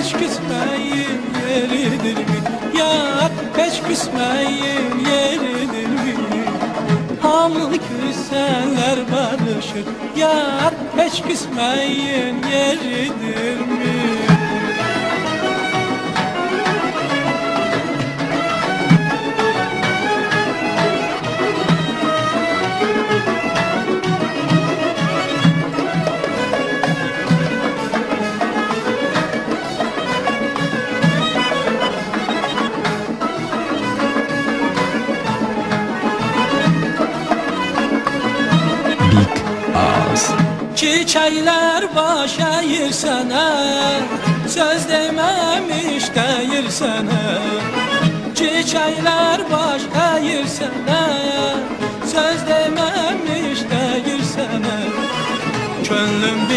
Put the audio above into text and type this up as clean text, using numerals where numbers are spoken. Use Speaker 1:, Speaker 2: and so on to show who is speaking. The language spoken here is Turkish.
Speaker 1: hiç küsmeyin yeridir mi? Yar hiç küsmeyin yeridir mi? Hamı küsenler barışır. Yar hiç küsmeyin yeridir mi?
Speaker 2: Big Ağız.
Speaker 1: Çiçekler baş eğir sana, söz dememiş değil sana. Çiçekler baş eğir sana, söz dememiş değil sana. Könlüm